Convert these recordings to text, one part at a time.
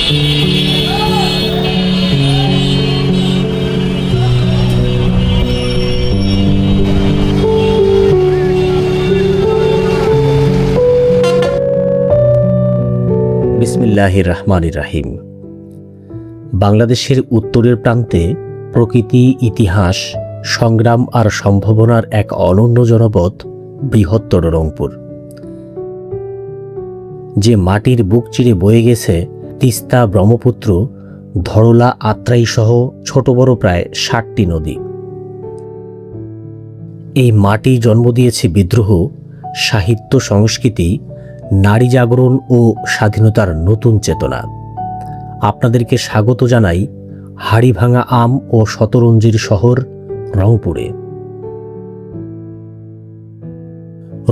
বিসমিল্লাহির রহমানির রহিম। বাংলাদেশের উত্তরের প্রান্তে প্রকৃতি, ইতিহাস, সংগ্রাম আর সম্ভাবনার এক অনন্য জনপদ বৃহত্তর রংপুর, যে মাটির বুক চিরে বয়ে গেছে তিস্তা, ব্রহ্মপুত্র, ধরলা, আত্রাই সহ ছোট বড় প্রায় 60টি নদী। এই মাটি জন্ম দিয়েছে বিদ্রোহ, সাহিত্য, সংস্কৃতি, নারী জাগরণ ও স্বাধীনতার নতুন চেতনা। আপনাদেরকে স্বাগত জানাই হাড়িভাঙা আম ও শতরঞ্জির শহর রংপুরে।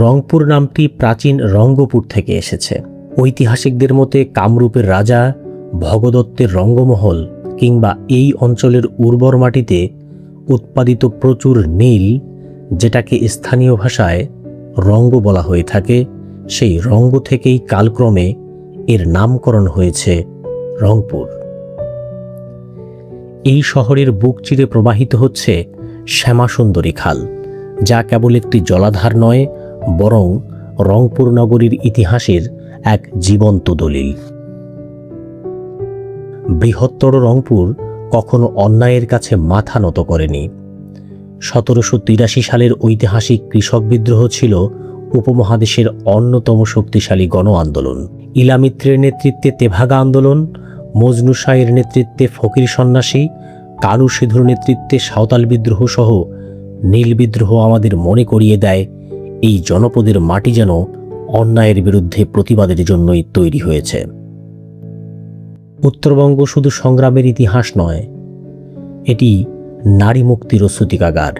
রংপুর নামটি প্রাচীন রঙ্গপুর থেকে এসেছে। ঐতিহাসিকদের মতে কামরূপের রাজা ভগদত্তের রঙ্গমহল কিংবা এই অঞ্চলের উর্বর মাটিতে উৎপাদিত প্রচুর নীল, যেটাকে স্থানীয় ভাষায় রঙ্গ বলা হয়ে থাকে, সেই রঙ্গ থেকেই কালক্রমে এর নামকরণ হয়েছে রংপুর। এই শহরের বুক চিরে প্রবাহিত হচ্ছে শ্যামাসুন্দরী খাল, যা কেবল একটি জলাধার নয়, বরং রংপুর নগরীর ইতিহাসের এক জীবন্ত দলিল। বৃহত্তর রংপুর কখনো অন্যায়ের কাছে মাথা নত করেনি। 1783 সালের ঐতিহাসিক কৃষক বিদ্রোহ ছিল উপমহাদেশের অন্যতম শক্তিশালী গণ আন্দোলন। ইলামিত্রের নেতৃত্বে তেভাগা আন্দোলন, মজনু শাহের নেতৃত্বে ফকির সন্ন্যাসী, কানু সিধুর নেতৃত্বে সাঁওতাল বিদ্রোহ সহ নীল বিদ্রোহ আমাদের মনে করিয়ে দেয় এই জনপদের মাটি যেন অন্যায়ের বিরুদ্ধে প্রতিবাদের জন্যই তৈরি হয়েছে। উত্তরবঙ্গ শুধু সংগ্রামের ইতিহাস নয়, এটি নারী মুক্তিরও সূতিকাগার।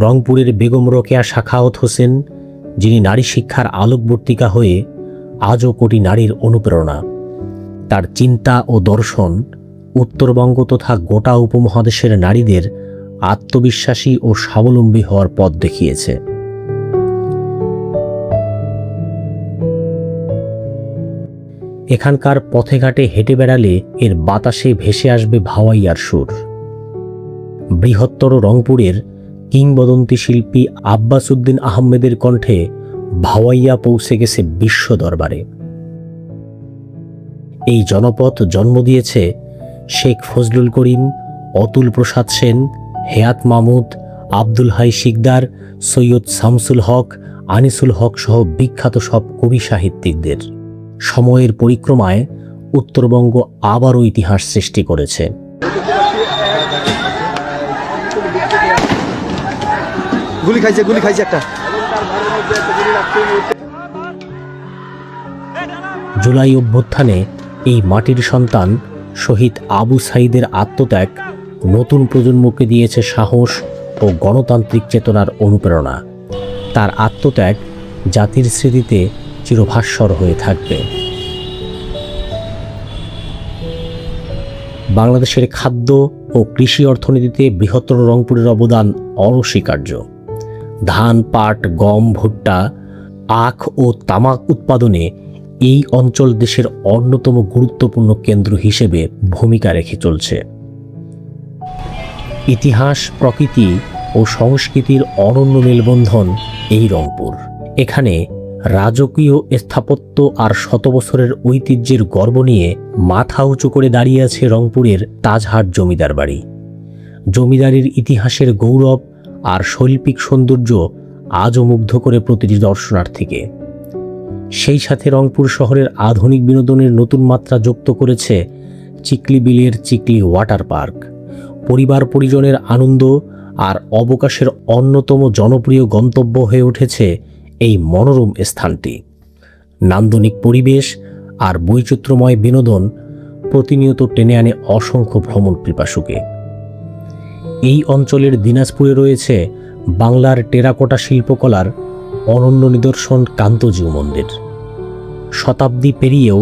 রংপুরের বেগম রোকেয়া সাখাওয়াত হোসেন, যিনি নারী শিক্ষার আলোকবর্তিকা হয়ে আজও কোটি নারীর অনুপ্রেরণা, তার চিন্তা ও দর্শন উত্তরবঙ্গ তথা গোটা উপমহাদেশের নারীদের আত্মবিশ্বাসী ও স্বাবলম্বী হওয়ার পথ দেখিয়েছে। এখানকার পথে ঘাটে হেঁটে বেড়ালে এর বাতাসে ভেসে আসবে ভাওয়াইয়ার সুর। বৃহত্তর রংপুরের কিংবদন্তি শিল্পী আব্বাস উদ্দিন আহমেদের কণ্ঠে ভাওয়াইয়া পৌঁছে গেছে বিশ্ব দরবারে। এই জনপদ জন্ম দিয়েছে শেখ ফজলুল করিম, অতুল প্রসাদ সেন, হেয়াত মাহমুদ, আব্দুল হাই শিকদার, সৈয়দ শামসুল হক, আনিসুল হক সহ বিখ্যাত সব কবি সাহিত্যিকদের। সময়ের পরিক্রমায় উত্তরবঙ্গ আবারও ইতিহাস সৃষ্টি করেছে। গুলি খাইছে একটা। জুলাই অভ্যুত্থানে এই মাটির সন্তান শহীদ আবু সাঈদের আত্মত্যাগ নতুন প্রজন্মকে দিয়েছে সাহস ও গণতান্ত্রিক চেতনার অনুপ্রেরণা। তার আত্মত্যাগ জাতির স্মৃতিতে চিরভাস্বর হয়ে থাকবে। বাংলাদেশের খাদ্য ও কৃষি অর্থনীতিতে বৃহত্তর রংপুরের অবদান অনস্বীকার্য। ধান, পাট, গম, ভুট্টা, আখ ও তামাক উৎপাদনে এই অঞ্চল দেশের অন্যতম গুরুত্বপূর্ণ কেন্দ্র হিসেবে ভূমিকা রেখে চলছে। ইতিহাস, প্রকৃতি ও সংস্কৃতির অনন্য মেলবন্ধন এই রংপুর। এখানে রাজকীয় স্থাপত্য আর শত বছরের ঐতিহ্যের গর্ব নিয়ে মাথা উঁচু করে দাঁড়িয়ে আছে রংপুরের তাজহাট জমিদার বাড়ি। জমিদারির ইতিহাসের গৌরব আর শৈল্পিক সৌন্দর্য আজও মুগ্ধ করে প্রতিটি দর্শনার্থীকে। সেই সাথে রংপুর শহরের আধুনিক বিনোদনের নতুন মাত্রা যুক্ত করেছে চিকলি বিলের চিকলি ওয়াটার পার্ক। পরিবার পরিজনের আনন্দ আর অবকাশের অন্যতম জনপ্রিয় গন্তব্য হয়ে উঠেছে এই মনোরম স্থানটি। নান্দনিক পরিবেশ আর বৈচিত্র্যময় বিনোদন প্রতিনিয়ত টেনে আনে অসংখ্য ভ্রমণ পিপাসুকে। এই অঞ্চলের দিনাজপুরে রয়েছে বাংলার টেরাকোটা শিল্পকলার অনন্য নিদর্শন কান্তজিউ মন্দির। শতাব্দী পেরিয়েও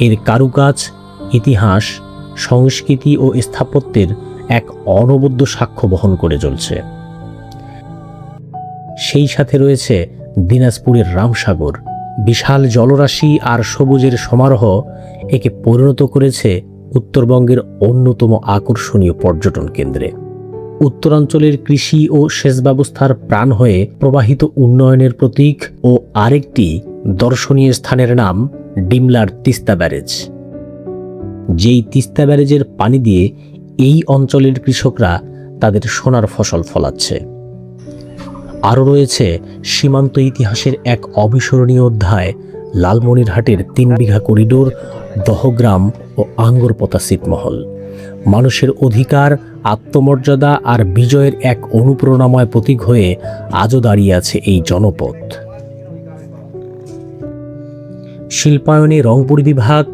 এর কারুকাজ, ইতিহাস, সংস্কৃতি ও স্থাপত্যের এক অনবদ্য সাক্ষ্য বহন করে চলছে। সেই সাথে রয়েছে দিনাজপুরের রামসাগর। বিশাল জলরাশি আর সবুজের সমারোহ একে পরিণত করেছে উত্তরবঙ্গের অন্যতম আকর্ষণীয় পর্যটন কেন্দ্রে। উত্তরাঞ্চলের কৃষি ও সেচ ব্যবস্থার প্রাণ হয়ে প্রবাহিত উন্নয়নের প্রতীক ও আরেকটি দর্শনীয় স্থানের নাম ডিমলার তিস্তা ব্যারেজ। যেই তিস্তা ব্যারেজের পানি দিয়ে এই অঞ্চলের কৃষকরা তাদের সোনার ফসল ফলাচ্ছে। আরও রয়েছে সীমান্ত ইতিহাসের এক অবিস্মরণীয় অধ্যায়, লালমনিরহাটের 3 বিঘা করিডোর, দহগ্রাম ও আঙ্গরপোতা ছিটমহল। মানুষের অধিকার, আত্মমর্যাদা আর বিজয়ের এক অনুপ্রেরণাময় প্রতীক হয়ে আজও দাঁড়িয়ে আছে এই জনপদ। শিল্পায়নে রংপুর বিভাগ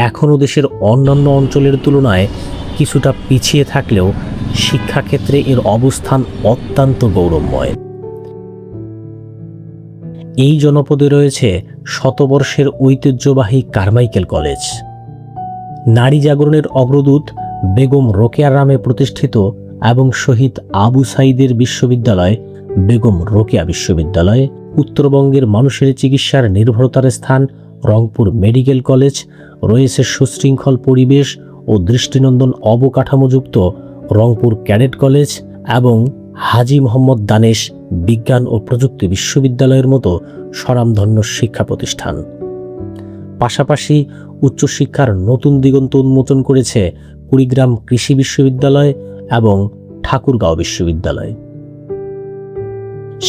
এখনও দেশের অন্যান্য অঞ্চলের তুলনায় কিছুটা পিছিয়ে থাকলেও শিক্ষাক্ষেত্রে এর অবস্থান অত্যন্ত গৌরবময়। এই জনপদে রয়েছে শতবর্ষের ঐতিহ্যবাহী কারমাইকেল কলেজ, নারী জাগরণের অগ্রদূত বেগম রোকেয়া নামে প্রতিষ্ঠিত এবং শহীদ আবু সাইদের বিশ্ববিদ্যালয় বেগম রোকেয়া বিশ্ববিদ্যালয়, উত্তরবঙ্গের মানুষের চিকিৎসার নির্ভরতার স্থান রংপুর মেডিকেল কলেজ, রয়েছে সুশৃঙ্খল পরিবেশ ও দৃষ্টিনন্দন অবকাঠামোযুক্ত রংপুর ক্যাডেট কলেজ এবং হাজী মোহাম্মদ দানেশ বিজ্ঞান ও প্রযুক্তি বিশ্ববিদ্যালয়ের মতো স্বনামধন্য শিক্ষা প্রতিষ্ঠান। পাশাপাশি উচ্চশিক্ষার নতুন দিগন্ত উন্মোচন করেছে কুড়িগ্রাম কৃষি বিশ্ববিদ্যালয় এবং ঠাকুরগাঁও বিশ্ববিদ্যালয়।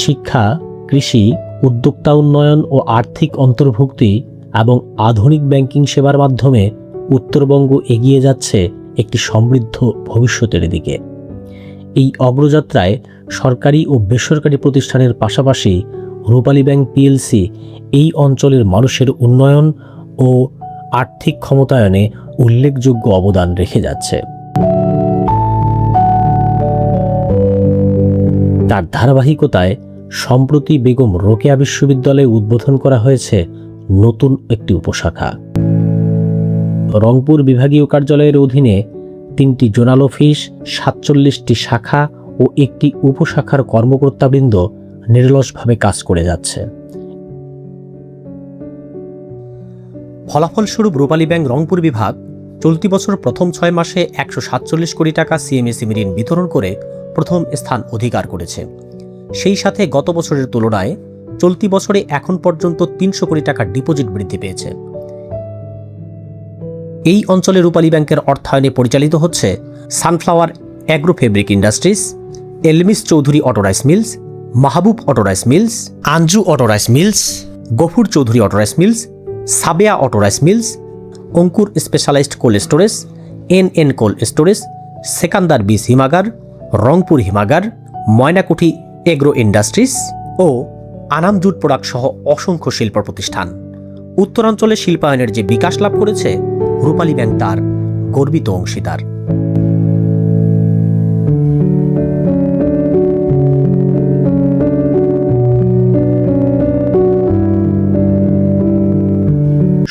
শিক্ষা, কৃষি, উদ্যোক্তা উন্নয়ন ও আর্থিক অন্তর্ভুক্তি এবং আধুনিক ব্যাংকিং সেবার মাধ্যমে উত্তরবঙ্গ এগিয়ে যাচ্ছে একটি সমৃদ্ধ ভবিষ্যতের দিকে। এই অগ্রযাত্রায় সরকারি ও বেসরকারি প্রতিষ্ঠানের পাশাপাশি রূপালী ব্যাংক পিএলসি এই অঞ্চলের মানুষের উন্নয়ন ও আর্থিক ক্ষমতায়নে উল্লেখযোগ্য অবদান রেখে যাচ্ছে। তার ধারাবাহিকতায় সম্প্রতি বেগম রোকেয়া বিশ্ববিদ্যালয়ে উদ্বোধন করা হয়েছে নতুন একটি উপশাখা। রংপুর বিভাগীয় কার্যালয়ের অধীনে 3টি জোনাল অফিস, 47টি শাখা ও একটি উপশাখার কর্মকর্তাবৃন্দ নিরলসভাবে কাজ করে যাচ্ছে। ফলাফলস্বরূপ রূপালী ব্যাংক রংপুর বিভাগ চলতি বছর প্রথম 6 মাসে 147 কোটি টাকা সিএমএসএমই ঋণ বিতরণ করে প্রথম স্থান অধিকার করেছে। সেই সাথে গত বছরের তুলনায় চলতি বছরে এখন পর্যন্ত 300 কোটি টাকা ডিপোজিট বৃদ্ধি পেয়েছে। এই অঞ্চলে রূপালী ব্যাংকের অর্থায়নে পরিচালিত হচ্ছে Sunflower agro fabric industries, Elmis Chowdhury auto rice mills, Mahbub auto rice mills, Anju auto rice mills, Gafur Chowdhury auto rice mills, Sabeya auto rice mills, Ankur specialised cold storage, N cold storage, Sekandar বিস হিমাগার, রংপুর হিমাগার, ময়নাকুঠি এগ্রো ইন্ডাস্ট্রিজ ও আনাম জুট প্রোডাক্ট সহ অসংখ্য শিল্প প্রতিষ্ঠান। উত্তরাঞ্চলে শিল্পায়নের যে বিকাশ লাভ করেছে, রূপালী ব্যাংক তার গর্বিত অংশীদার।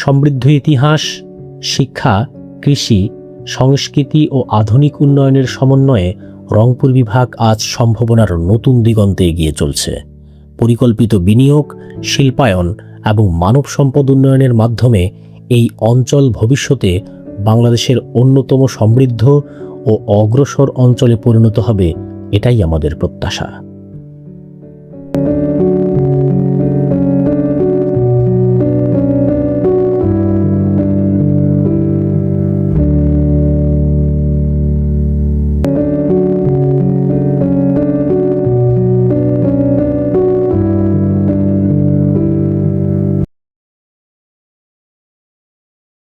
সমৃদ্ধ ইতিহাস, শিক্ষা, কৃষি, সংস্কৃতি ও আধুনিক উন্নয়নের সমন্বয়ে রংপুর বিভাগ আজ সম্ভাবনার নতুন দিগন্তে এগিয়ে চলছে। পরিকল্পিত বিনিয়োগ, শিল্পায়ন এবং মানব সম্পদ উন্নয়নের মাধ্যমে এই অঞ্চল ভবিষ্যতে বাংলাদেশের অন্যতম সমৃদ্ধ ও অগ্রসর অঞ্চলে পরিণত হবে, এটাই আমাদের প্রত্যাশা।